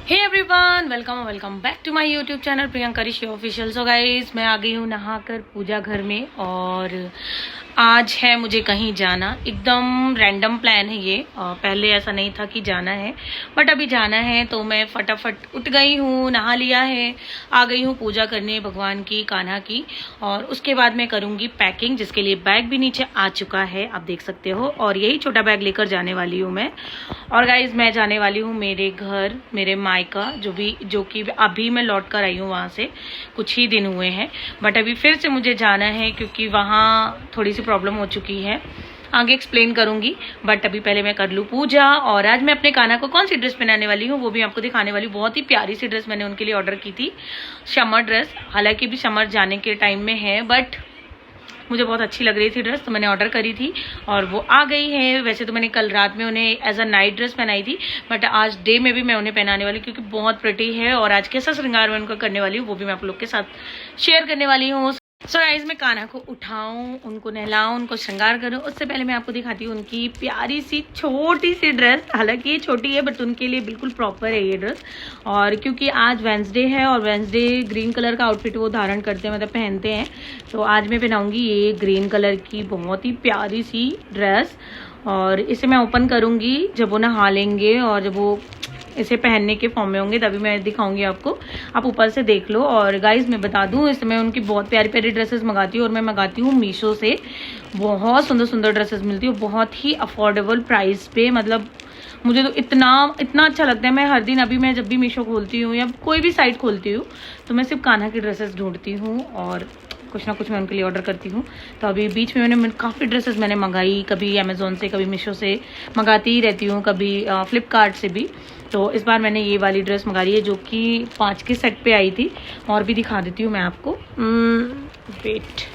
Hey everyone, welcome back to my YouTube channel Priyanka Rishi official. So guys, मैं आ गई हूँ नहाकर पूजा घर में और आज है मुझे कहीं जाना। एकदम रैंडम प्लान है ये। पहले ऐसा नहीं था कि जाना है, बट अभी जाना है तो मैं फटाफट उठ गई हूँ, नहा लिया है, आ गई हूँ पूजा करने भगवान की, कान्हा की। और उसके बाद मैं करूँगी पैकिंग, जिसके लिए बैग भी नीचे आ चुका है, आप देख सकते हो। और यही छोटा बैग लेकर जाने वाली हूँ मैं। और गाइज, मैं जाने वाली हूँ मेरे घर, मेरे मायका, जो कि अभी मैं लौट कर आई हूँ वहाँ से, कुछ ही दिन हुए हैं। बट अभी फिर से मुझे जाना है क्योंकि वहाँ थोड़ी सी प्रॉब्लम हो चुकी है, आगे एक्सप्लेन करूंगी। बट अभी पहले मैं कर लूँ पूजा। और आज मैं अपने कान्हा को कौन सी ड्रेस पहनाने वाली हूँ वो भी आपको दिखाने वाली हूँ। बहुत ही प्यारी सी ड्रेस मैंने उनके लिए ऑर्डर की थी, समर ड्रेस। हालांकि भी समर जाने के टाइम में है, बट मुझे बहुत अच्छी लग रही थी ड्रेस, तो मैंने ऑर्डर करी थी और वो आ गई है। वैसे तो मैंने कल रात में उन्हें एज अ नाइट ड्रेस पहनाई थी, बट आज डे में भी मैं उन्हें पहनाने वाली हूँ क्योंकि बहुत प्रिटी है। और आज कैसा श्रृंगार मैं उनका करने वाली हूँ वो भी मैं आप लोग के साथ शेयर करने वाली हूँ। सो गाइस, मैं कान्हा को उठाऊं, उनको नहलाऊं, उनको श्रृंगार करूं, उससे पहले मैं आपको दिखाती हूँ उनकी प्यारी सी छोटी सी ड्रेस। हालांकि ये छोटी है बट उनके लिए बिल्कुल प्रॉपर है ये ड्रेस। और क्योंकि आज वेंसडे है और वेंसडे ग्रीन कलर का आउटफिट वो धारण करते हैं, मतलब पहनते हैं, तो आज मैं पहनाऊंगी ये ग्रीन कलर की बहुत ही प्यारी सी ड्रेस। और इसे मैं ओपन करूंगी जब वो नहा लेंगे और जब वो इसे पहनने के फॉर्म में होंगे तभी मैं दिखाऊंगी आपको। आप ऊपर से देख लो। और गाइज, मैं बता दूं, इस समय उनकी बहुत प्यारी प्यारी ड्रेसेस मंगाती हूँ और मैं मंगाती हूँ मीशो से। बहुत सुंदर सुंदर ड्रेसेस मिलती है, बहुत ही अफोर्डेबल प्राइस पे। मतलब मुझे तो इतना अच्छा लगता है। मैं हर दिन, अभी मैं जब भी मीशो खोलती हूँ या कोई भी साइट खोलती हूँ, तो मैं सिर्फ कान्हा की ड्रेसेस ढूंढती हूँ और कुछ ना कुछ मैं उनके लिए ऑर्डर करती हूँ। तो अभी बीच में मैंने काफ़ी ड्रेसेस मैंने मंगाई, कभी अमेज़ोन से, कभी मीशो से मंगाती ही रहती हूँ, कभी फ्लिपकार्ट से भी। तो इस बार मैंने ये वाली ड्रेस मंगा ली है जो कि 5 के सेट पे आई थी। और भी दिखा देती हूँ मैं आपको। वेट,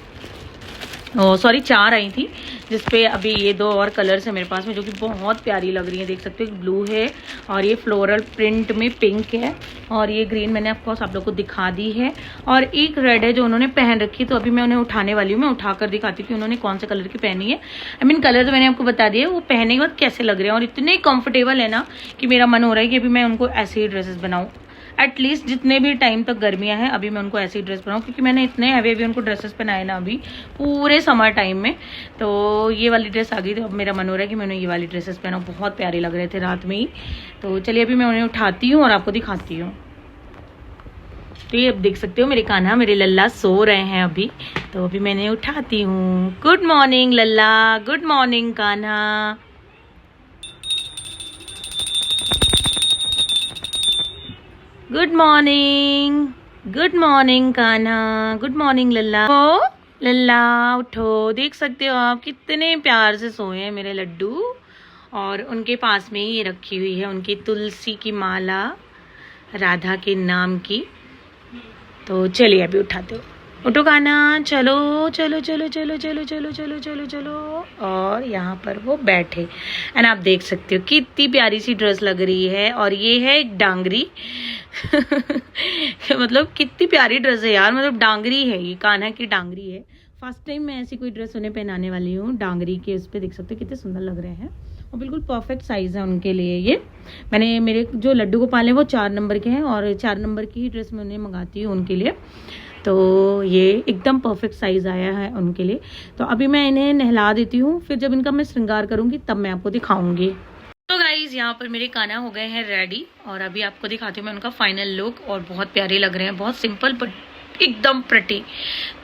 सॉरी 4 आई थी, जिसपे अभी ये 2 और कलर्स है मेरे पास में जो कि बहुत प्यारी लग रही है। देख सकते हो, ब्लू है और ये फ्लोरल प्रिंट में पिंक है, और ये ग्रीन मैंने ऑफकोर्स आप लोग को दिखा दी है। और एक रेड है जो उन्होंने पहन रखी, तो अभी मैं उन्हें उठाने वाली हूँ। मैं उठाकर दिखाती हूँ कि उन्होंने कौन से कलर की पहनी है। आई मीन कलर तो मैंने आपको बता दिया, वो पहनने के बाद कैसे लग रहे हैं। और इतने कंफर्टेबल है ना कि मेरा मन हो रहा है कि अभी मैं उनको ऐसे ही ड्रेसेस बनाऊँ। एटलीस्ट जितने भी टाइम तक गर्मियां हैं, अभी मैं उनको ऐसी ड्रेस बनाऊँ, क्योंकि मैंने इतने हैवी उनको ड्रेसेस पहनाए ना अभी पूरे समर टाइम में। तो ये वाली ड्रेस आ गई, तो अब मेरा मन हो रहा है कि मैं उन्हें ये वाली ड्रेसेस पहनाऊँ। बहुत प्यारे लग रहे थे रात में ही। तो चलिए अभी मैं उन्हें उठाती हूँ और आपको दिखाती हूँ। तो ये अब देख सकते हो, मेरे कान्हा, मेरे लल्ला सो रहे हैं अभी। तो अभी मैंने उठाती हूँ। Good morning Lalla, good morning Kanha. Good morning, good morning Kanha, good morning Lalla. ओ लल्ला उठो, देख सकते हो आप कितने प्यार से सोए हैं मेरे लड्डू। और उनके पास में ही ये रखी हुई है उनकी तुलसी की माला, राधा के नाम की। तो चलिए अभी उठाते हो, उठो कान्हा, चलो चलो चलो चलो चलो चलो चलो चलो चलो। और यहाँ पर वो बैठे एंड आप देख सकते हो कितनी प्यारी सी ड्रेस लग रही है। और ये है एक डांगरी मतलब कितनी प्यारी ड्रेस है यार, मतलब डांगरी है ये, कान्हा की डांगरी है। फर्स्ट टाइम मैं ऐसी कोई ड्रेस उन्हें पहनाने वाली हूँ डांगरी के। उस पर देख सकते हो कितने सुंदर लग रहे हैं और बिल्कुल परफेक्ट साइज है उनके लिए ये। मैंने, मेरे जो लड्डू गोपाल हैं वो 4 नंबर के हैं और 4 नंबर की ही ड्रेस मैं उन्हें मंगाती हूँ उनके लिए। तो ये एकदम परफेक्ट साइज आया है उनके लिए। तो अभी मैं इन्हें नहला देती हूँ, फिर जब इनका मैं श्रृंगार करूँगी तब मैं आपको दिखाऊंगी। तो गाइज, यहाँ पर मेरे कान्हा हो गए हैं रेडी और अभी आपको दिखाती हूँ मैं उनका फाइनल लुक। और बहुत प्यारे लग रहे हैं, बहुत सिंपल बट एकदम प्रिटी।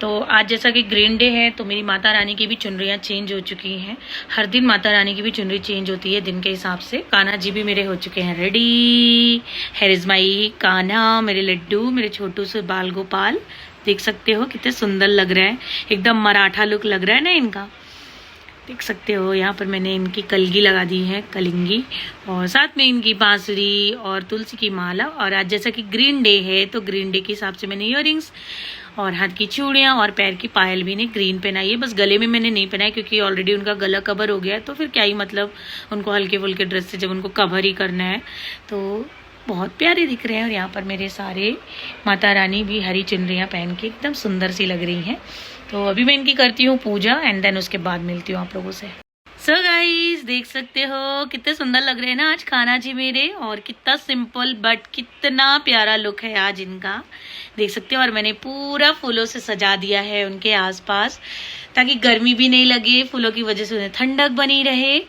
तो आज जैसा कि ग्रीन डे है, तो मेरी माता रानी की भी चुनरियाँ चेंज हो चुकी हैं। हर दिन माता रानी की भी चुनरी चेंज होती है दिन के हिसाब से। कान्हा जी भी मेरे हो चुके हैं ready. Here is my Kanha, मेरे लड्डू, मेरे छोटू से बाल गोपाल। देख सकते हो कितने सुंदर लग रहे हैं, एकदम मराठा लुक लग रहा है ना इनका। देख सकते हो, यहाँ पर मैंने इनकी कलगी लगा दी है, कलिंगी, और साथ में इनकी बांसुरी और तुलसी की माला। और आज जैसा कि ग्रीन डे है, तो ग्रीन डे के हिसाब से मैंने इयररिंग्स और हाथ की चूड़ियाँ और पैर की पायल भी ने ग्रीन पहनाई है। बस गले में मैंने नहीं पहनाई क्योंकि ऑलरेडी उनका गला कवर हो गया है, तो फिर क्या ही मतलब उनको हल्के फुल्के ड्रेस से जब उनको कवर ही करना है। तो बहुत प्यारे दिख रहे हैं। और यहाँ पर मेरे सारे माता रानी भी हरी चुनरियाँ पहन के एकदम सुंदर सी लग रही हैं। तो अभी मैं इनकी करती हूँ पूजा एंड देन उसके बाद मिलती हूँ आप लोगों से। सो गाइज, देख सकते हो कितने सुंदर लग रहे हैं ना आज कान्हा जी मेरे, और कितना सिंपल बट कितना प्यारा लुक है आज इनका, देख सकते हो। और मैंने पूरा फूलों से सजा दिया है उनके आसपास, ताकि गर्मी भी नहीं लगे, फूलों की वजह से उन्हें ठंडक बनी रहे।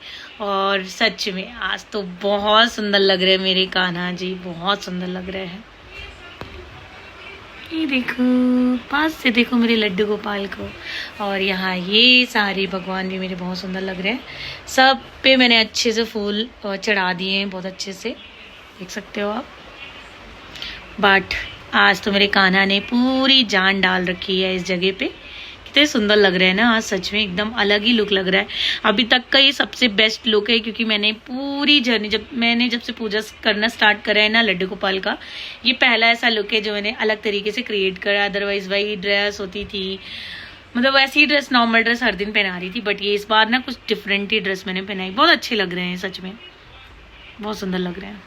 और सच में आज तो बहुत सुंदर लग रहे हैं मेरे कान्हा जी, बहुत सुंदर लग रहे हैं। ये देखो पास से देखो मेरे लड्डू गोपाल को। और यहाँ ये सारे भगवान भी मेरे बहुत सुंदर लग रहे हैं। सब पे मैंने अच्छे से फूल चढ़ा दिए हैं, बहुत अच्छे से, देख सकते हो आप। बट आज तो मेरे कान्हा ने पूरी जान डाल रखी है इस जगह पे। कितने सुंदर लग रहे हैं ना आज, सच में एकदम अलग ही लुक लग रहा है। अभी तक का ये सबसे बेस्ट लुक है, क्योंकि मैंने पूरी जर्नी जब से पूजा करना स्टार्ट करा है ना लड्डू गोपाल का, ये पहला ऐसा लुक है जो मैंने अलग तरीके से क्रिएट करा। अदरवाइज वही ड्रेस होती थी, मतलब वैसी ही ड्रेस, नॉर्मल ड्रेस हर दिन पहना रही थी। बट ये इस बार ना कुछ डिफरेंट ही ड्रेस मैंने पहनाई, बहुत अच्छे लग रहे हैं, सच में बहुत सुंदर लग रहे हैं।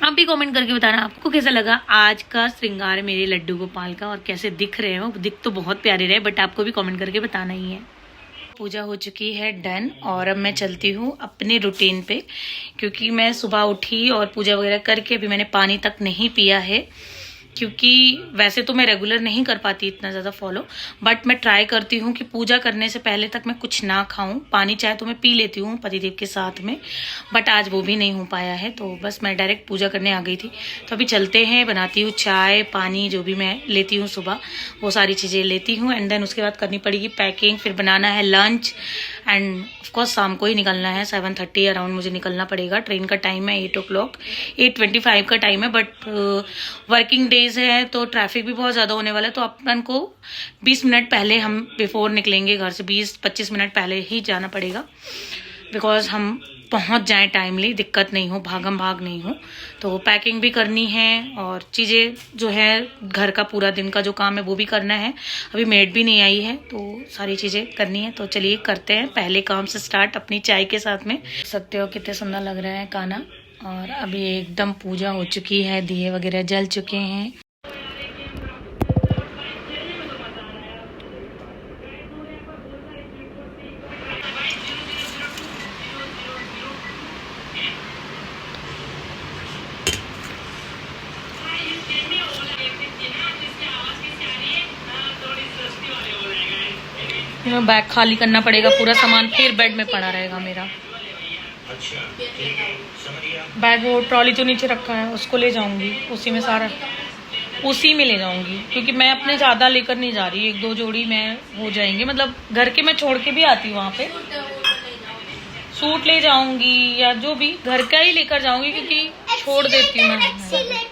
आप भी कमेंट करके बताना आपको कैसा लगा आज का श्रृंगार मेरे लड्डू गोपाल का, और कैसे दिख रहे हैं वो। दिख तो बहुत प्यारे रहे, बट आपको भी कमेंट करके बताना ही है। पूजा हो चुकी है डन, और अब मैं चलती हूँ अपने रूटीन पे, क्योंकि मैं सुबह उठी और पूजा वगैरह करके अभी मैंने पानी तक नहीं पिया है। क्योंकि वैसे तो मैं रेगुलर नहीं कर पाती इतना ज़्यादा फॉलो, बट मैं ट्राई करती हूँ कि पूजा करने से पहले तक मैं कुछ ना खाऊं। पानी चाहे तो मैं पी लेती हूँ पतिदेव के साथ में, बट आज वो भी नहीं हो पाया है, तो बस मैं डायरेक्ट पूजा करने आ गई थी। तो अभी चलते हैं, बनाती हूँ चाय पानी, जो भी मैं लेती हूँ सुबह वो सारी चीज़ें लेती हूँ। एंड देन उसके बाद करनी पड़ेगी पैकिंग, फिर बनाना है लंच, एंड ऑफकोर्स शाम को ही निकलना है। 7:30 अराउंड मुझे निकलना पड़ेगा। ट्रेन का टाइम है 8 o'clock, 8:25 का टाइम है। बट वर्किंग डेज है तो ट्रैफिक भी बहुत ज़्यादा होने वाला है, तो अपन को 20 मिनट पहले, हम बिफोर निकलेंगे घर से, 20-25 मिनट पहले ही जाना पड़ेगा, बिकॉज हम पहुंच जाएं टाइमली, दिक्कत नहीं हो, भागम भाग नहीं हो। तो पैकिंग भी करनी है, और चीज़ें जो है घर का पूरा दिन का जो काम है वो भी करना है। अभी मेड भी नहीं आई है, तो सारी चीज़ें करनी है। तो चलिए करते हैं पहले काम से स्टार्ट, अपनी चाय के साथ में। सकते हो कितने सुंदर लग रहा है कान्हा। और अभी एकदम पूजा हो चुकी है, दिए वगैरह जल चुके हैं। बैग खाली करना पड़ेगा पूरा, सामान फिर बेड में पड़ा रहेगा मेरा। बैग वो ट्रॉली जो नीचे रखा है उसको ले जाऊंगी, उसी में सारा, उसी में ले जाऊंगी, क्योंकि मैं अपने ज़्यादा लेकर नहीं जा रही, 1-2 जोड़ी में हो जाएंगे। मतलब घर के मैं छोड़ के भी आती हूँ वहाँ पे, सूट ले जाऊंगी या जो भी घर का ही लेकर जाऊंगी, क्योंकि छोड़ देती हूँ मैं।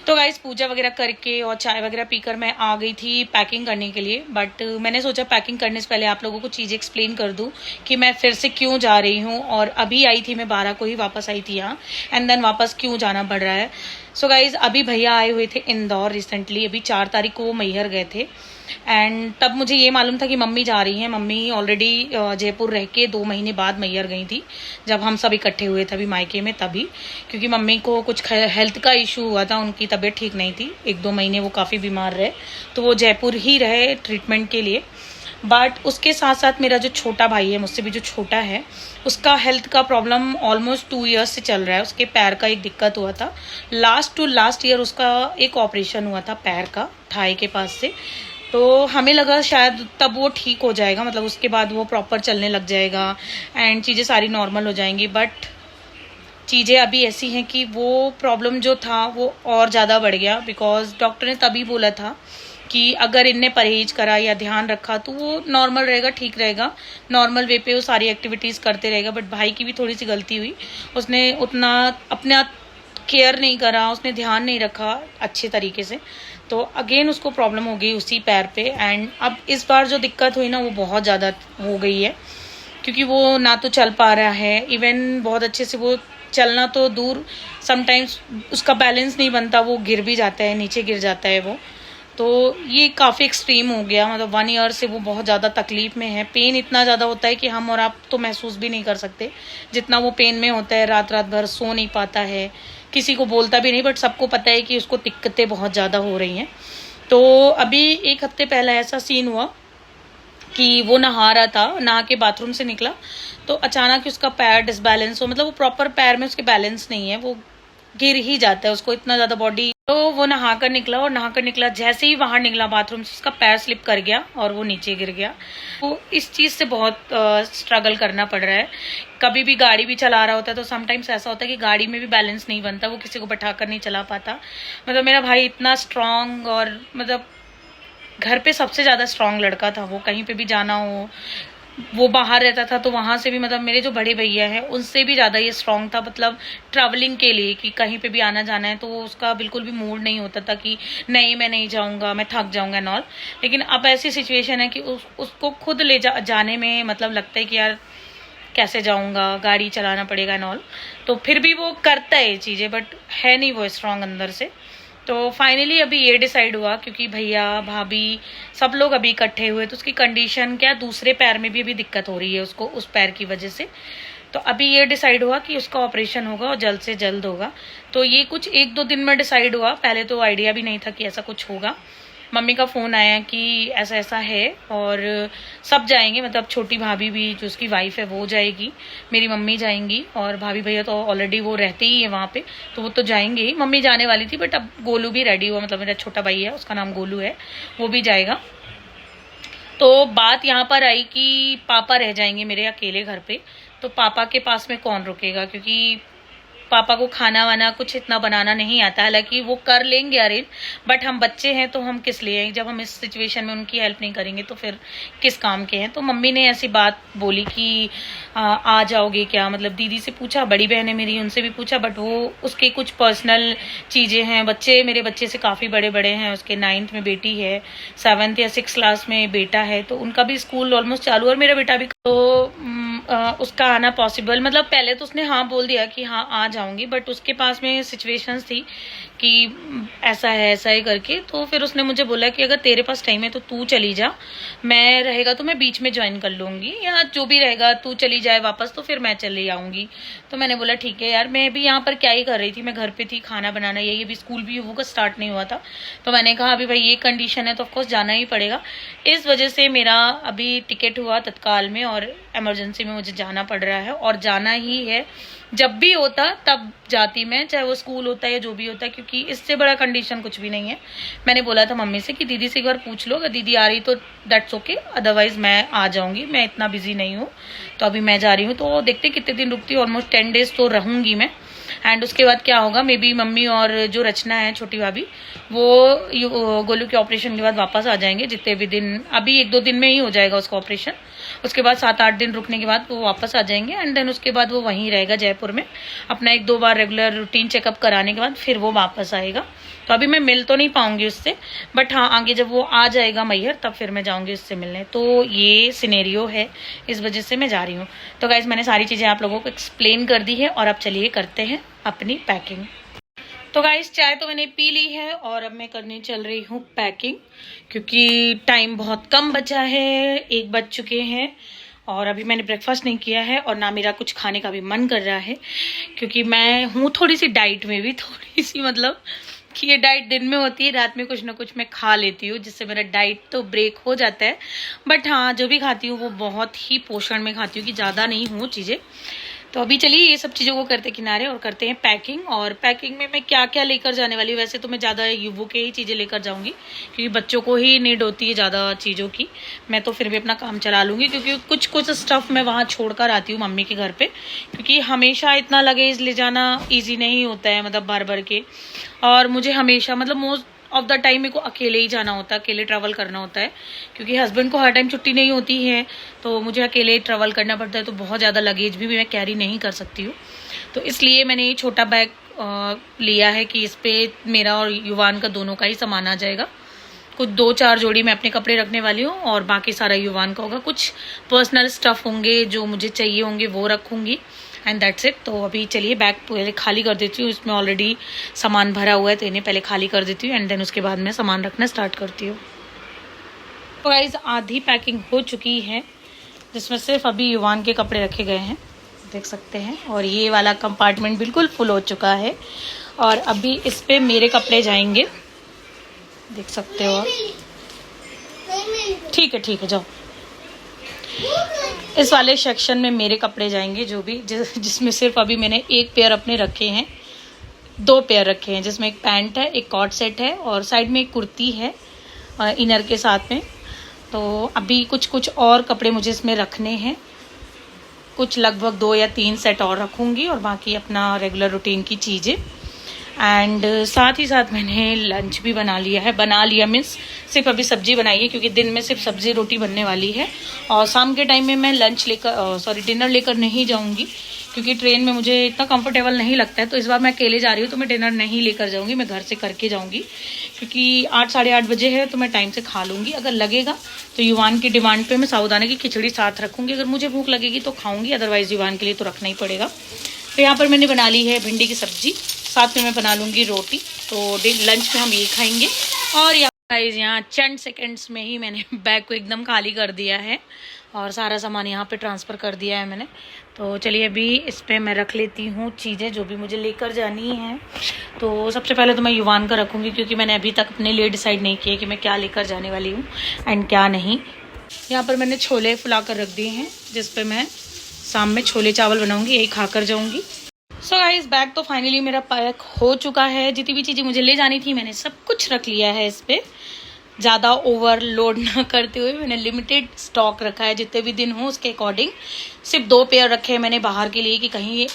तो गाइस पूजा वगैरह करके और चाय वगैरह पीकर मैं आ गई थी पैकिंग करने के लिए। बट मैंने सोचा पैकिंग करने से पहले आप लोगों को चीज़ एक्सप्लेन कर दूं कि मैं फिर से क्यों जा रही हूं, और अभी आई थी मैं 12 को ही वापस आई थी यहाँ, एंड देन वापस क्यों जाना पड़ रहा है। सो गाइज अभी भैया आए हुए थे इंदौर रिसेंटली, अभी 4 तारीख को वो मैहर गए थे। एंड तब मुझे ये मालूम था कि मम्मी जा रही हैं। मम्मी ऑलरेडी जयपुर रह के 2 महीने बाद मैहर गई थी, जब हम सब इकट्ठे हुए थे अभी मायके में तभी, क्योंकि मम्मी को कुछ हेल्थ का इशू हुआ था, उनकी तबीयत ठीक नहीं थी, 1-2 महीने वो काफ़ी बीमार रहे, तो वो जयपुर ही रहे ट्रीटमेंट के लिए। बट उसके साथ साथ मेरा जो छोटा भाई है, मुझसे भी जो छोटा है, उसका हेल्थ का प्रॉब्लम ऑलमोस्ट 2 ईयर्स से चल रहा है। उसके पैर का एक दिक्कत हुआ था, लास्ट ईयर उसका एक ऑपरेशन हुआ था पैर का, थाई के पास से। तो हमें लगा शायद तब वो ठीक हो जाएगा, मतलब उसके बाद वो प्रॉपर चलने लग जाएगा एंड चीज़ें सारी नॉर्मल हो जाएंगी। बट चीज़ें अभी ऐसी हैं कि वो प्रॉब्लम जो था वो और ज़्यादा बढ़ गया, बिकॉज डॉक्टर ने तभी बोला था कि अगर इनने परहेज करा या ध्यान रखा तो वो नॉर्मल रहेगा, ठीक रहेगा, नॉर्मल वे पे वो सारी एक्टिविटीज़ करते रहेगा। बट भाई की भी थोड़ी सी गलती हुई, उसने उतना अपना केयर नहीं करा, उसने ध्यान नहीं रखा अच्छे तरीके से, तो अगेन उसको प्रॉब्लम हो गई उसी पैर पे। एंड अब इस बार जो दिक्कत हुई ना वो बहुत ज़्यादा हो गई है, क्योंकि वो ना तो चल पा रहा है, इवन बहुत अच्छे से वो चलना तो दूर, समटाइम्स उसका बैलेंस नहीं बनता, वो गिर भी जाता है, नीचे गिर जाता है वो। तो ये काफ़ी एक्सट्रीम हो गया, मतलब 1 ईयर से वो बहुत ज़्यादा तकलीफ़ में है। पेन इतना ज़्यादा होता है कि हम और आप तो महसूस भी नहीं कर सकते जितना वो पेन में होता है। रात रात भर सो नहीं पाता है, किसी को बोलता भी नहीं, बट सबको पता है कि उसको दिक्कतें बहुत ज़्यादा हो रही हैं। तो अभी 1 हफ्ते पहले ऐसा सीन हुआ कि वो नहा रहा था, नहा के बाथरूम से निकला तो अचानक उसका पैर डिसबैलेंस हो, मतलब वो प्रॉपर पैर में उसके बैलेंस नहीं है, वो गिर ही जाता है, उसको इतना ज़्यादा बॉडी। तो वो नहा कर निकला और नहा कर निकला जैसे ही बाहर निकला बाथरूम से उसका पैर स्लिप कर गया और वो नीचे गिर गया। वो इस चीज़ से बहुत स्ट्रगल करना पड़ रहा है। कभी भी गाड़ी भी चला रहा होता है तो समटाइम्स ऐसा होता है कि गाड़ी में भी बैलेंस नहीं बनता, वो किसी को बैठा कर नहीं चला पाता। मतलब मेरा भाई इतना स्ट्रांग और मतलब घर पे सबसे ज़्यादा स्ट्रांग लड़का था वो। कहीं पे भी जाना हो, वो बाहर रहता था तो वहाँ से भी मतलब मेरे जो बड़े भैया हैं उनसे भी ज़्यादा ये स्ट्रांग था। मतलब ट्रैवलिंग के लिए कि कहीं पे भी आना जाना है तो उसका बिल्कुल भी मूड नहीं होता था कि नहीं मैं नहीं जाऊँगा, मैं थक जाऊँगा एंड ऑल। लेकिन अब ऐसी सिचुएशन है कि उसको खुद ले जाने में मतलब लगता है कि यार कैसे जाऊँगा, गाड़ी चलाना पड़ेगा एंड ऑल। तो फिर भी वो करता है ये चीज़ें, बट है नहीं वो स्ट्रांग अंदर से। तो फाइनली अभी ये डिसाइड हुआ क्योंकि भैया भाभी सब लोग अभी इकट्ठे हुए तो उसकी कंडीशन क्या, दूसरे पैर में भी अभी दिक्कत हो रही है उसको उस पैर की वजह से। तो अभी ये डिसाइड हुआ कि उसका ऑपरेशन होगा और जल्द से जल्द होगा। तो ये कुछ 1-2 दिन में डिसाइड हुआ, पहले तो आइडिया भी नहीं था कि ऐसा कुछ होगा। मम्मी का फ़ोन आया कि ऐसा ऐसा है और सब जाएंगे, मतलब छोटी भाभी भी जो उसकी वाइफ है वो जाएगी, मेरी मम्मी जाएंगी और भाभी भैया तो ऑलरेडी वो रहते ही है वहाँ पे तो वो तो जाएंगे ही। मम्मी जाने वाली थी बट अब गोलू भी रेडी हुआ, मतलब मेरा छोटा भाई है उसका नाम गोलू है, वो भी जाएगा। तो बात यहाँ पर आई कि पापा रह जाएंगे मेरे अकेले घर पे, तो पापा के पास में कौन रुकेगा, क्योंकि पापा को खाना वाना कुछ इतना बनाना नहीं आता। हालांकि वो कर लेंगे अरेंज, बट हम बच्चे हैं तो हम किस लिए, जब हम इस सिचुएशन में उनकी हेल्प नहीं करेंगे तो फिर किस काम के हैं। तो मम्मी ने ऐसी बात बोली कि आ जाओगे क्या, मतलब दीदी से पूछा, बड़ी बहन है मेरी उनसे भी पूछा, बट वो उसके कुछ पर्सनल चीज़ें हैं। बच्चे मेरे बच्चे से काफ़ी बड़े बड़े हैं, उसके 9th में बेटी है, 7th या 6th क्लास में बेटा है, तो उनका भी स्कूल ऑलमोस्ट चालू और मेरा बेटा भी। तो उसका आना पॉसिबल, मतलब पहले तो उसने हाँ बोल दिया कि हाँ आ जाऊंगी, बट उसके पास में सिचुएशंस थी कि ऐसा है करके। तो फिर उसने मुझे बोला कि अगर तेरे पास टाइम है तो तू चली जा, मैं रहेगा तो मैं बीच में ज्वाइन कर लूँगी, या जो भी रहेगा तू चली जाए वापस तो फिर मैं चली आऊँगी। तो मैंने बोला ठीक है यार, मैं भी यहाँ पर क्या ही कर रही थी, मैं घर पे थी, खाना बनाना, यही अभी स्कूल भी वो का स्टार्ट नहीं हुआ था। तो मैंने कहा अभी भाई ये कंडीशन है तो ऑफकोर्स जाना ही पड़ेगा। इस वजह से मेरा अभी टिकट हुआ तत्काल में और इमरजेंसी में मुझे जाना पड़ रहा है, और जाना ही है। जब भी होता तब जाती मैं, चाहे वो स्कूल होता है या जो भी होता है, क्योंकि इससे बड़ा कंडीशन कुछ भी नहीं है। मैंने बोला था मम्मी से कि दीदी से एक बार पूछ लो, अगर दीदी आ रही तो दैट्स ओके, अदरवाइज मैं आ जाऊंगी, मैं इतना बिजी नहीं हूँ। तो अभी मैं जा रही हूँ, तो देखते कितने दिन रुकती हूँ, ऑलमोस्ट 10 डेज तो रहूंगी मैं। एंड उसके बाद क्या होगा, मे बी मम्मी और जो रचना है छोटी भाभी, वो गोलू के ऑपरेशन के बाद वापस आ जाएंगे। जितने भी दिन, अभी 1-2 दिन में ही हो जाएगा उसका ऑपरेशन, उसके बाद 7-8 दिन रुकने के बाद वो वापस आ जाएंगे। एंड देन उसके बाद वो वहीं रहेगा जयपुर में, अपना 1-2 बार रेगुलर रूटीन चेकअप कराने के बाद फिर वो वापस आएगा। तो अभी मैं मिल तो नहीं पाऊंगी उससे, बट हाँ आगे जब वो आ जाएगा मैहर तब फिर मैं जाऊंगी उससे मिलने। तो ये सिनेरियो है, इस वजह से मैं जा रही हूँ। तो गाइज मैंने सारी चीज़ें आप लोगों को एक्सप्लेन कर दी है और अब चलिए करते हैं अपनी पैकिंग। तो गाइस चाय तो मैंने पी ली है और अब मैं करने चल रही हूँ पैकिंग, क्योंकि टाइम बहुत कम बचा है, 1 बज चुके हैं और अभी मैंने ब्रेकफास्ट नहीं किया है और ना मेरा कुछ खाने का भी मन कर रहा है, क्योंकि मैं हूँ थोड़ी सी डाइट में भी, थोड़ी सी मतलब कि ये डाइट दिन में होती है, रात में कुछ ना कुछ मैं खा लेती हूँ जिससे मेरा डाइट तो ब्रेक हो जाता है। बट हाँ जो भी खाती हूँ वो बहुत ही पोषण में खाती हूँ कि ज़्यादा नहीं हूँ चीज़ें। तो अभी चलिए ये सब चीज़ों को करते किनारे और करते हैं पैकिंग। और पैकिंग में मैं क्या क्या लेकर जाने वाली हूँ, वैसे तो मैं ज़्यादा युवो के ही चीज़ें लेकर जाऊँगी क्योंकि बच्चों को ही नीड होती है ज़्यादा चीज़ों की। मैं तो फिर भी अपना काम चला लूँगी क्योंकि कुछ कुछ स्टफ़ मैं वहाँ छोड़ कर आती हूँ मम्मी के घर पे, क्योंकि हमेशा इतना लगेज ले जाना ईजी नहीं होता है, मतलब बार बार के। और मुझे हमेशा मतलब मोस्ट ऑफ द टाइम मेरे को अकेले ही जाना होता है, अकेले ट्रैवल करना होता है, क्योंकि हस्बैंड को हर टाइम छुट्टी नहीं होती है तो मुझे अकेले ही ट्रैवल करना पड़ता है। तो बहुत ज़्यादा लगेज भी मैं कैरी नहीं कर सकती हूँ, तो इसलिए मैंने ये छोटा बैग लिया है कि इस पर मेरा और युवान का दोनों का ही सामान आ जाएगा। कुछ 2-4 जोड़ी मैं अपने कपड़े रखने वाली हूँ और बाकी सारा युवान का होगा। कुछ पर्सनल स्टफ़ होंगे जो मुझे चाहिए होंगे वो रखूँगी एंड दैट्स इट। तो अभी चलिए बैग पहले खाली कर देती हूँ, इसमें ऑलरेडी सामान भरा हुआ है तो इन्हें पहले खाली कर देती हूँ एंड देन उसके बाद मैं सामान रखना स्टार्ट करती हूँ। तो गाइस आधी पैकिंग हो चुकी है, जिसमें सिर्फ अभी युवान के कपड़े रखे गए हैं, देख सकते हैं। और ये वाला कंपार्टमेंट बिल्कुल फुल हो चुका है और अभी इस पर मेरे कपड़े जाएंगे, देख सकते हो आप। ठीक है जाओ। इस वाले सेक्शन में मेरे कपड़े जाएंगे, जो भी जिसमें सिर्फ अभी मैंने एक पेयर अपने रखे हैं, 2 पेयर रखे हैं, जिसमें एक पैंट है, एक कॉट सेट है और साइड में एक कुर्ती है इनर के साथ में। तो अभी कुछ कुछ और कपड़े मुझे इसमें रखने हैं, कुछ लगभग 2 या 3 सेट और रखूँगी और बाकी अपना रेगुलर रूटीन की चीज़ें। एंड साथ ही साथ मैंने लंच भी बना लिया मीन्स सिर्फ अभी सब्जी बनाई है, क्योंकि दिन में सिर्फ सब्जी रोटी बनने वाली है और शाम के टाइम में मैं डिनर लेकर नहीं जाऊंगी, क्योंकि ट्रेन में मुझे इतना कंफर्टेबल नहीं लगता है। तो इस बार मैं अकेले जा रही हूँ तो मैं डिनर नहीं लेकर जाऊँगी, मैं घर से करके जाऊँगी, क्योंकि 8 साढ़े 8 बजे है तो मैं टाइम से खा लूँगी। अगर लगेगा तो युवान की डिमांड पे मैं साबूदाने की खिचड़ी साथ रखूँगी, अगर मुझे भूख लगेगी तो खाऊँगी, अदरवाइज़ युवान के लिए तो रखना ही पड़ेगा। तो यहाँ पर मैंने बना ली है भिंडी की सब्जी, साथ में मैं बना लूँगी रोटी। तो लंच में हम ये खाएंगे। और यहाँ चंद सेकंड्स में ही मैंने बैग को एकदम खाली कर दिया है और सारा सामान यहाँ पे ट्रांसफ़र कर दिया है मैंने। तो चलिए अभी इस पर मैं रख लेती हूँ चीज़ें जो भी मुझे लेकर जानी है। तो सबसे पहले तो मैं युवान का रखूँगी, क्योंकि मैंने अभी तक अपने लिए डिसाइड नहीं किया कि मैं क्या लेकर जाने वाली हूँ एंड क्या नहीं। यहाँ पर मैंने छोले फुला कर रख दिए हैं, जिस पर मैं शाम में छोले चावल बनाऊँगी, यही खा कर जाऊँगी। सो गाइस, बैग तो फाइनली मेरा पैक हो चुका है। जितनी भी चीज़ें मुझे ले जानी थी मैंने सब कुछ रख लिया है इस पर। ज़्यादा ओवरलोड ना करते हुए मैंने लिमिटेड स्टॉक रखा है, जितने भी दिन हो उसके अकॉर्डिंग। सिर्फ 2 पेयर रखे हैं मैंने बाहर के लिए, कि कहीं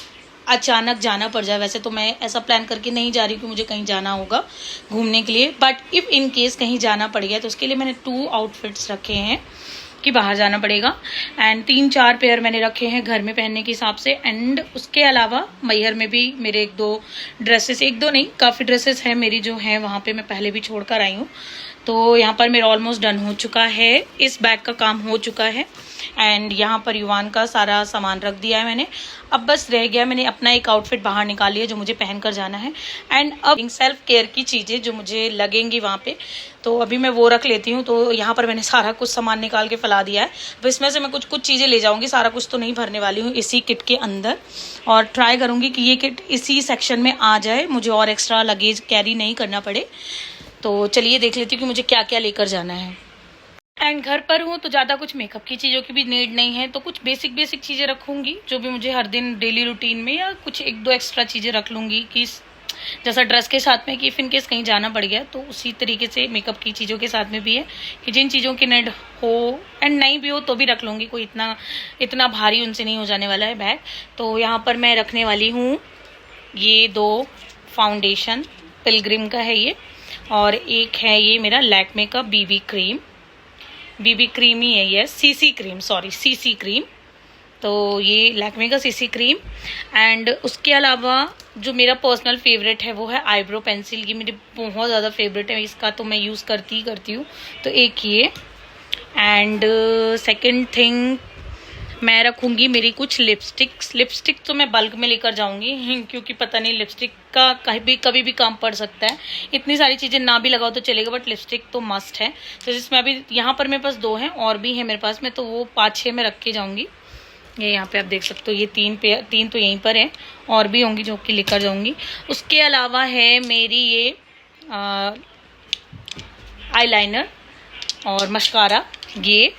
अचानक जाना पड़ जाए। वैसे तो मैं ऐसा प्लान करके नहीं जा रही कि मुझे कहीं जाना होगा घूमने के लिए, बट इफ़ इन केस कहीं जाना पड़ गया तो उसके लिए मैंने 2 आउटफिट्स रखे हैं कि बाहर जाना पड़ेगा। एंड 3-4 पेयर मैंने रखे हैं घर में पहनने के हिसाब से। एंड उसके अलावा मैहर में भी मेरे 1-2 ड्रेसेस, 1-2 नहीं काफ़ी ड्रेसेस हैं मेरी जो हैं वहाँ पे, मैं पहले भी छोड़ कर आई हूँ। तो यहाँ पर मेरा ऑलमोस्ट डन हो चुका है, इस बैग का काम हो चुका है। एंड यहाँ पर युवान का सारा सामान रख दिया है मैंने। अब बस रह गया, मैंने अपना एक आउटफिट बाहर निकाल लिया जो मुझे पहन कर जाना है। एंड अब सेल्फ केयर की चीज़ें जो मुझे लगेंगी वहाँ पे, तो अभी मैं वो रख लेती हूँ। तो यहाँ पर मैंने सारा कुछ सामान निकाल के फैला दिया है। तो इसमें से मैं कुछ कुछ चीज़ें ले जाऊँगी, सारा कुछ तो नहीं भरने वाली हूँ इसी किट के अंदर, और ट्राई करूँगी कि ये किट इसी सेक्शन में आ जाए, मुझे और एक्स्ट्रा लगेज कैरी नहीं करना पड़े। तो चलिए देख लेती हूँ कि मुझे क्या क्या लेकर जाना है। एंड घर पर हूँ तो ज़्यादा कुछ मेकअप की चीज़ों की भी नीड नहीं है, तो कुछ बेसिक चीज़ें रखूँगी जो भी मुझे हर दिन डेली रूटीन में, या कुछ 1-2 एक्स्ट्रा चीज़ें रख लूँगी कि जैसा ड्रेस के साथ में कि इफ़ इन केस कहीं जाना पड़ गया, तो उसी तरीके से मेकअप की चीज़ों के साथ में भी है कि जिन चीज़ों की नीड हो एंड नहीं भी हो तो भी रख लूँगी, कोई इतना भारी उनसे नहीं हो जाने वाला है बैग। तो यहाँ पर मैं रखने वाली हूँ ये 2 फाउंडेशन, पिलग्रिम का है ये, और एक है ये मेरा लैक्मे का बीबी क्रीम ही है ये, सीसी क्रीम। तो ये लैक्मे का सीसी क्रीम। एंड उसके अलावा जो मेरा पर्सनल फेवरेट है वो है आईब्रो पेंसिल, ये मेरी बहुत ज़्यादा फेवरेट है, इसका तो मैं यूज़ करती हूँ। तो एक ये। एंड सेकंड थिंग मैं रखूँगी मेरी कुछ लिपस्टिक तो मैं बल्क में लेकर जाऊँगी, क्योंकि पता नहीं लिपस्टिक का कभी भी काम पड़ सकता है। इतनी सारी चीज़ें ना भी लगाओ तो चलेगा, बट लिपस्टिक तो मस्ट है। तो जिसमें अभी यहाँ पर मेरे पास 2 हैं, और भी है मेरे पास में, तो वो 5-6 में रख के जाऊँगी। ये यहाँ पे आप देख सकते हो, ये 3 तो यहीं पर है, और भी होंगी जो कि लेकर जाऊँगी। उसके अलावा है मेरी ये आईलाइनर और मस्कारा, ये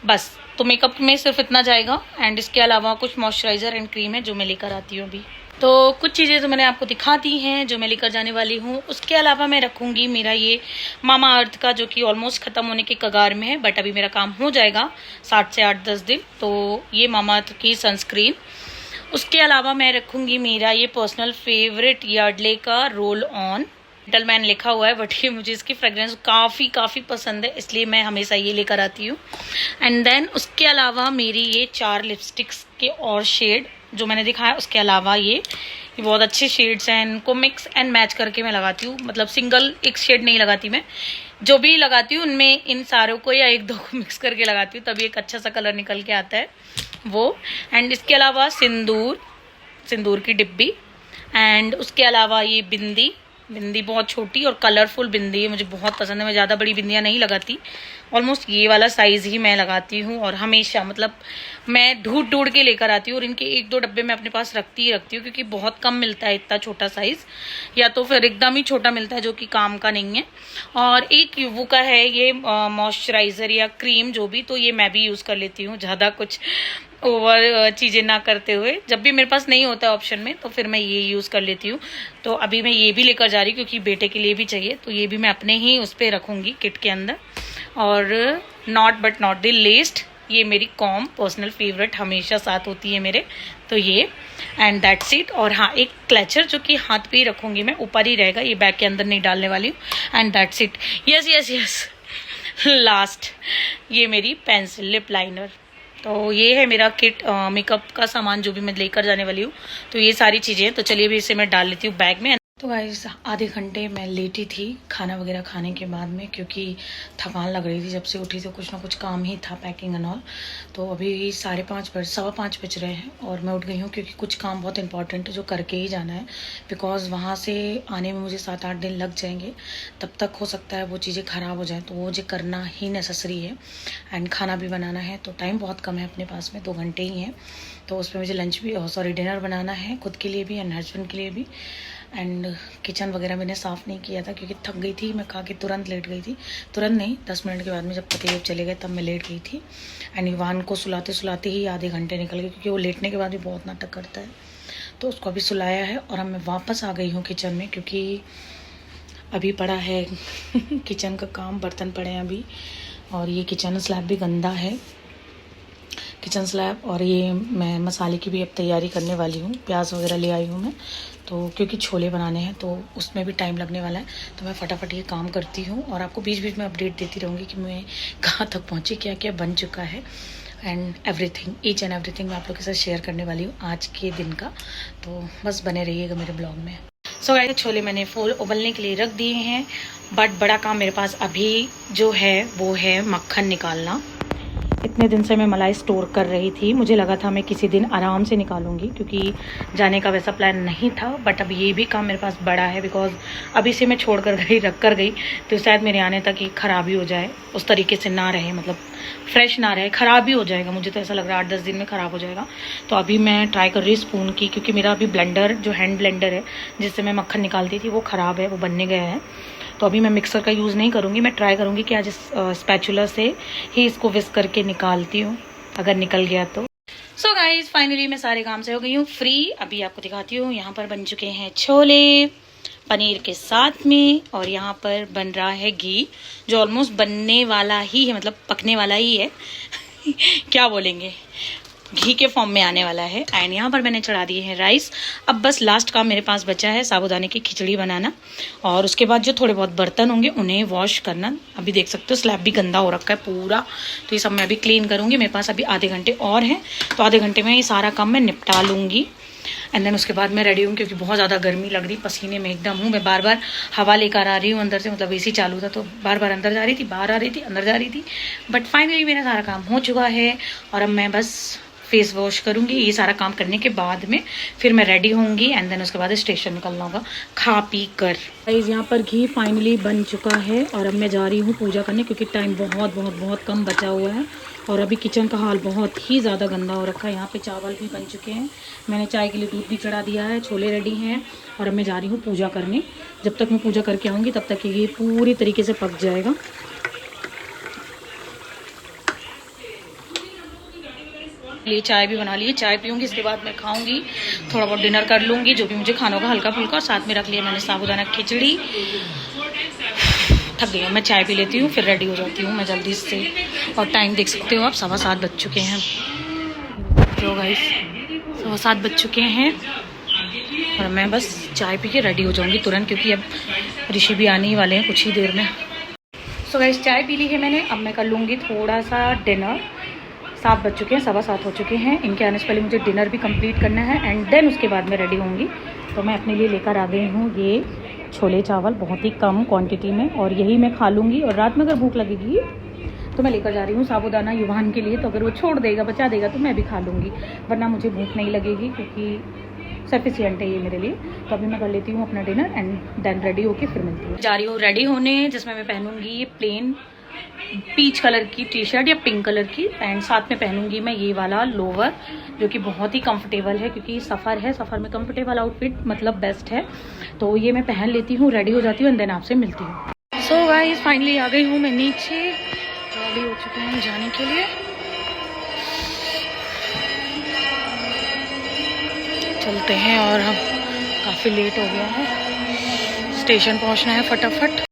बस। तो मेकअप में सिर्फ इतना जाएगा। एंड इसके अलावा कुछ मॉइस्चराइज़र एंड क्रीम है जो मैं लेकर आती हूँ अभी। तो कुछ चीज़ें तो मैंने आपको दिखा दी हैं जो मैं लेकर जाने वाली हूँ। उसके अलावा मैं रखूँगी मेरा ये मामा अर्थ का, जो कि ऑलमोस्ट ख़त्म होने के कगार में है, बट अभी मेरा काम हो जाएगा 7 से 8-10 दिन। तो ये मामा अर्थ की सनस्क्रीन। उसके अलावा मैं रखूँगी मेरा ये पर्सनल फेवरेट यार्डले का रोल ऑन, जेंटलमैन लिखा हुआ है, बट ये मुझे इसकी फ्रेग्रेंस काफ़ी पसंद है, इसलिए मैं हमेशा ये लेकर आती हूँ। एंड देन उसके अलावा मेरी ये 4 लिपस्टिक्स के और शेड जो मैंने दिखाया, उसके अलावा ये बहुत अच्छे शेड्स हैं, इनको मिक्स एंड मैच करके मैं लगाती हूँ, मतलब सिंगल एक शेड नहीं लगाती मैं, जो भी लगाती हूँ उनमें इन सारों को या 1-2 को मिक्स करके लगाती हूँ, तभी एक अच्छा सा कलर निकल के आता है वो। एंड इसके अलावा सिंदूर की डिब्बी। एंड उसके अलावा ये बिंदी, बिंदी बहुत छोटी और कलरफुल बिंदी है, मुझे बहुत पसंद है। मैं ज़्यादा बड़ी बिंदियाँ नहीं लगाती, ऑलमोस्ट ये वाला साइज़ ही मैं लगाती हूँ। और हमेशा मतलब मैं ढूंढ के लेकर आती हूँ, और इनके 1-2 डब्बे मैं अपने पास रखती ही रखती हूँ, क्योंकि बहुत कम मिलता है इतना छोटा साइज़, या तो फिर एकदम ही छोटा मिलता है जो कि काम का नहीं है। और एक यूवू का है ये मॉइस्चराइज़र या क्रीम जो भी, तो ये मैं भी यूज़ कर लेती हूँ, ज़्यादा कुछ ओवर चीज़ें ना करते हुए। जब भी मेरे पास नहीं होता है ऑप्शन में, तो फिर मैं ये यूज़ कर लेती हूँ। तो अभी मैं ये भी लेकर जा रही हूँ, क्योंकि बेटे के लिए भी चाहिए, तो ये भी मैं अपने ही उस पर रखूँगी किट के अंदर। और not but not the least, ये मेरी कॉम पर्सनल फेवरेट हमेशा साथ होती है मेरे, तो ये एंड दैट्स इट। और हाँ, एक क्लचर जो कि हाथ पे ही रखूँगी मैं, ऊपर ही रहेगा, ये बैग के अंदर नहीं डालने वाली हूँ। And that's it. Yes yes yes, last ये मेरी पेंसिल लिप लाइनर। तो ये है मेरा किट, मेकअप का सामान जो भी मैं लेकर जाने वाली हूँ। तो ये सारी चीज़ें हैं, तो चलिए अभी इसे मैं डाल लेती हूँ बैग में। तो गाइस आधे घंटे मैं लेटी थी खाना वगैरह खाने के बाद में, क्योंकि थकान लग रही थी। जब से उठी तो कुछ ना कुछ काम ही था, पैकिंग एंड ऑल। तो अभी 4:30 बज रहे हैं, और मैं उठ गई हूँ, क्योंकि कुछ काम बहुत इंपॉर्टेंट है जो करके ही जाना है। बिकॉज वहाँ से आने में मुझे 7-8 दिन लग जाएंगे, तब तक हो सकता है वो चीज़ें ख़राब हो जाएँ, तो वो मुझे करना ही नेसेसरी है। एंड खाना भी बनाना है, तो टाइम बहुत कम है अपने पास में, 2 घंटे ही हैं। तो उसमें मुझे लंच भी डिनर बनाना है, खुद के लिए भी एंड हस्बैंड के लिए भी। एंड किचन वगैरह मैंने साफ़ नहीं किया था, क्योंकि थक गई थी। मैं खा के तुरंत लेट गई थी, तुरंत नहीं 10 मिनट के बाद में, जब पति चले गए तब मैं लेट गई थी। एंड इवान को सुलाते सुलाते ही आधे घंटे निकल गए, क्योंकि वो लेटने के बाद भी बहुत नाटक करता है। तो उसको अभी सुलाया है, और अब मैं वापस आ गई हूँ किचन में, क्योंकि अभी पड़ा है किचन का काम, बर्तन पड़े हैं अभी। और ये किचन स्लैब भी गंदा है, किचन स्लैब। और ये मैं मसाले की भी अब तैयारी करने वाली हूँ, प्याज वगैरह ले आई हूँ मैं, तो क्योंकि छोले बनाने हैं, तो उसमें भी टाइम लगने वाला है। तो मैं फटाफट ये काम करती हूँ, और आपको बीच बीच में अपडेट देती रहूँगी कि मैं कहाँ तक पहुँची, क्या क्या बन चुका है। And everything, each and everything मैं आप लोग के साथ शेयर करने वाली हूँ आज के दिन का। तो बस बने रहिएगा मेरे ब्लॉग में। सो गाइस, छोले मैंने फुल उबलने के लिए रख दिए हैं, बट बड़ा काम मेरे पास अभी जो है वो है मक्खन निकालना। इतने दिन से मैं मलाई स्टोर कर रही थी, मुझे लगा था मैं किसी दिन आराम से निकालूंगी, क्योंकि जाने का वैसा प्लान नहीं था। बट अब ये भी काम मेरे पास बड़ा है, बिकॉज अभी से मैं छोड़ कर गई, रख कर गई, तो शायद मेरे आने तक ये ख़राब ही हो जाए, उस तरीके से ना रहे, मतलब फ्रेश ना रहे, ख़राब ही हो जाएगा। मुझे तो ऐसा लग रहा है 8-10 दिन में ख़राब हो जाएगा। तो अभी मैं ट्राई कर रही हूँ स्पून की, क्योंकि मेरा अभी ब्लेंडर जो हैंड ब्लेंडर है जिससे मैं मक्खन निकालती थी वो ख़राब है, वो बनने गया है। तो अभी मैं मिक्सर का यूज़ नहीं करूँगी, मैं ट्राई करूँगी कि आज स्पैचुला से ही इसको विस्क करके निकालती हूँ, अगर निकल गया तो। सो गाइज, फाइनली मैं सारे काम से हो गई हूँ फ्री। अभी आपको दिखाती हूँ, यहाँ पर बन चुके हैं छोले पनीर के साथ में, और यहाँ पर बन रहा है घी, जो ऑलमोस्ट बनने वाला ही है, मतलब पकने वाला ही है क्या बोलेंगे, घी के फॉर्म में आने वाला है। एंड यहाँ पर मैंने चढ़ा दिए हैं राइस। अब बस लास्ट काम मेरे पास बचा है साबूदाने की खिचड़ी बनाना, और उसके बाद जो थोड़े बहुत बर्तन होंगे उन्हें वॉश करना। अभी देख सकते हो स्लैब भी गंदा हो रखा है पूरा, तो ये सब मैं अभी क्लीन करूँगी। मेरे पास अभी आधे घंटे और हैं, तो आधे घंटे में ये सारा काम मैं निपटा लूँगी। एंड देन उसके बाद मैं रेडी हूँ, क्योंकि बहुत ज़्यादा गर्मी लग रही, पसीने में एकदम हूँ। मैं बार बार हवा लेकर आ रही हूँ अंदर से, मतलब एसी चालू था, तो बार बार अंदर जा रही थी, बाहर आ रही थी, अंदर जा रही थी। बट फाइनली मेरा सारा काम हो चुका है, और अब मैं बस फेस वॉश करूँगी। ये सारा काम करने के बाद में फिर मैं रेडी होंगी, एंड देन उसके बाद स्टेशन निकलना होगा खा पी कर। गाइस, यहाँ पर घी फाइनली बन चुका है, और अब मैं जा रही हूँ पूजा करने, क्योंकि टाइम बहुत बहुत बहुत कम बचा हुआ है। और अभी किचन का हाल बहुत ही ज़्यादा गंदा हो रखा है। यहाँ पे चावल भी बन चुके हैं, मैंने चाय के लिए दूध भी चढ़ा दिया है, छोले रेडी हैं, और अब मैं जा रही हूँ पूजा करने। जब तक मैं पूजा करके आऊँगी तब तक ये पूरी तरीके से पक जाएगा। लिए चाय भी बना ली, चाय पीऊँगी, इसके बाद मैं खाऊंगी, थोड़ा बहुत डिनर कर लूँगी, जो भी मुझे खाना होगा हल्का फुल्का। और साथ में रख लिया मैंने साबूदाना खिचड़ी। थक गई हूँ, मैं चाय पी लेती हूँ, फिर रेडी हो जाती हूँ मैं जल्दी से। और टाइम देख सकते हो आप, 7:15 बज चुके हैं। तो गाइस 7:15 बज चुके हैं, और मैं बस चाय पी के रेडी हो जाऊँगी तुरंत, क्योंकि अब ऋषि भी आने ही वाले हैं कुछ ही देर में। सो गाइस, चाय पी ली है मैंने, अब मैं कर लूँगी थोड़ा सा डिनर। 7 बज चुके हैं, 7:15 हो चुके हैं। इनके आने से पहले मुझे डिनर भी कंप्लीट करना है, एंड देन उसके बाद मैं रेडी होंगी। तो मैं अपने लिए लेकर आ गई हूँ ये छोले चावल, बहुत ही कम क्वांटिटी में, और यही मैं खा लूँगी। और रात में अगर भूख लगेगी तो मैं लेकर जा रही हूँ साबूदाना युवान के लिए, तो अगर वो छोड़ देगा, बचा देगा, तो मैं भी खा लूँगी, वरना मुझे भूख नहीं लगेगी, क्योंकि सफिशियंट है ये मेरे लिए। तो अभी मैं कर लेती हूँ अपना डिनर एंड देन रेडी होके फिर मिलती हूँ। जा रही हूँ रेडी होने, जिसमें मैं पहनूंगी ये प्लेन पीच कलर की टी शर्ट या पिंक कलर की, एंड साथ में पहनूंगी मैं ये वाला लोवर जो कि बहुत ही कंफर्टेबल है, क्योंकि सफ़र है, सफ़र में कंफर्टेबल आउटफिट मतलब बेस्ट है। तो ये मैं पहन लेती हूँ, रेडी हो जाती हूँ एंड देन आपसे मिलती हूँ। सो गाइस फाइनली आ गई हूँ मैं नीचे, रेडी हो चुके हैं जाने के लिए। चलते हैं और हम काफ़ी लेट हो गया है, स्टेशन पहुंचना है फटाफट।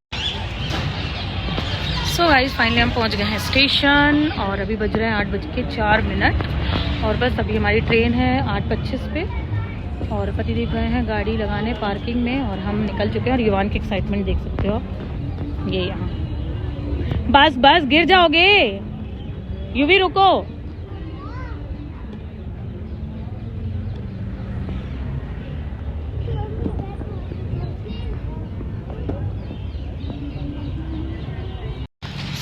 सो गाइस फाइनली हम पहुंच गए हैं स्टेशन और अभी बज रहे हैं 8:04 और बस अभी हमारी ट्रेन है 8:25 पे। और पतिदेव गए हैं गाड़ी लगाने पार्किंग में और हम निकल चुके हैं। और युवान की एक्साइटमेंट देख सकते हो ये यहाँ। बस बस गिर जाओगे, युवी रुको।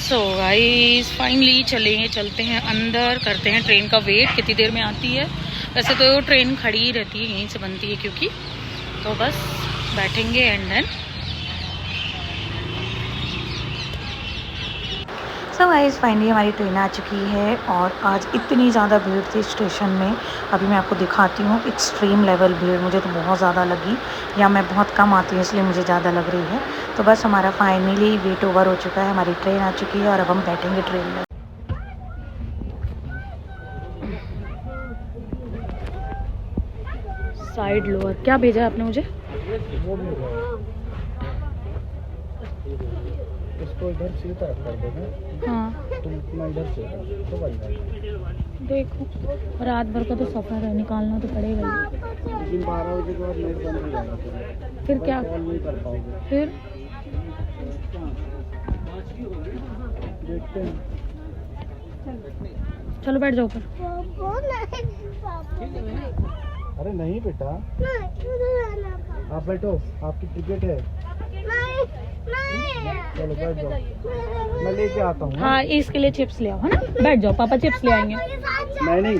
सो गाइस फाइनली चलते हैं अंदर, करते हैं ट्रेन का वेट कितनी देर में आती है। वैसे तो ट्रेन खड़ी ही रहती है, यहीं से बनती है क्योंकि, तो बस बैठेंगे and then. So guys finally हमारी ट्रेन आ चुकी है और आज इतनी ज़्यादा भीड़ थी स्टेशन में, अभी मैं आपको दिखाती हूँ। एक्सट्रीम लेवल भीड़ मुझे तो बहुत ज़्यादा लगी, या मैं बहुत कम आती हूँ इसलिए मुझे ज़्यादा लग रही है। तो बस हमारा फाइनली वेट ओवर हो चुका है, हमारी ट्रेन आ चुकी है और अब हम बैठेंगे ट्रेन में। साइड लोअर क्या भेजा है आपने मुझे? इसको इधर सीधा कर देना। हाँ तुम इतना इधर से तो बन जाएगा। देखो रात भर का तो सफ़र है, निकालना तो पड़ेगा ही। लेकिन 12 बजे के बाद नेट बंद हो जाएगा, फिर क्या कॉल नहीं कर पाओगे। फिर देखते हैं। चलो बैठ जाओ ऊपर। अरे नहीं बेटा, आप बैठो, आपकी टिकट है। चलो बैठ जाओ, मैं लेके आता हूँ। हाँ इसके लिए चिप्स ले आओ, है ना? बैठ जाओ, पापा चिप्स ले आएंगे। नहीं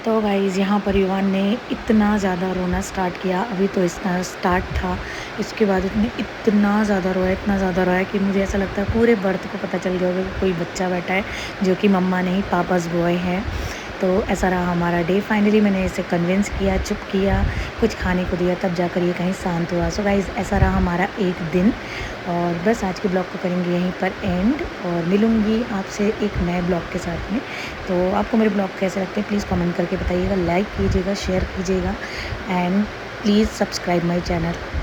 तो गाइज़ यहाँ पर युवान ने इतना ज़्यादा रोना स्टार्ट किया, अभी तो इसका स्टार्ट था, इसके बाद इसने इतना ज़्यादा रोया कि मुझे ऐसा लगता है पूरे बर्थ को पता चल गया होगा कि कोई बच्चा बैठा है जो कि मम्मा नहीं पापास बॉय है। तो ऐसा रहा हमारा डे। फाइनली मैंने इसे कन्विंस किया, चुप किया, कुछ खाने को दिया, तब जाकर ये कहीं शांत हुआ। सो गाइज़ ऐसा रहा हमारा एक दिन, और बस आज के ब्लॉग को करेंगे यहीं पर एंड, और मिलूँगी आपसे एक नए ब्लॉग के साथ में। तो आपको मेरे ब्लॉग कैसे लगते हैं प्लीज़ कमेंट करके बताइएगा, लाइक कीजिएगा, शेयर कीजिएगा and please subscribe my channel.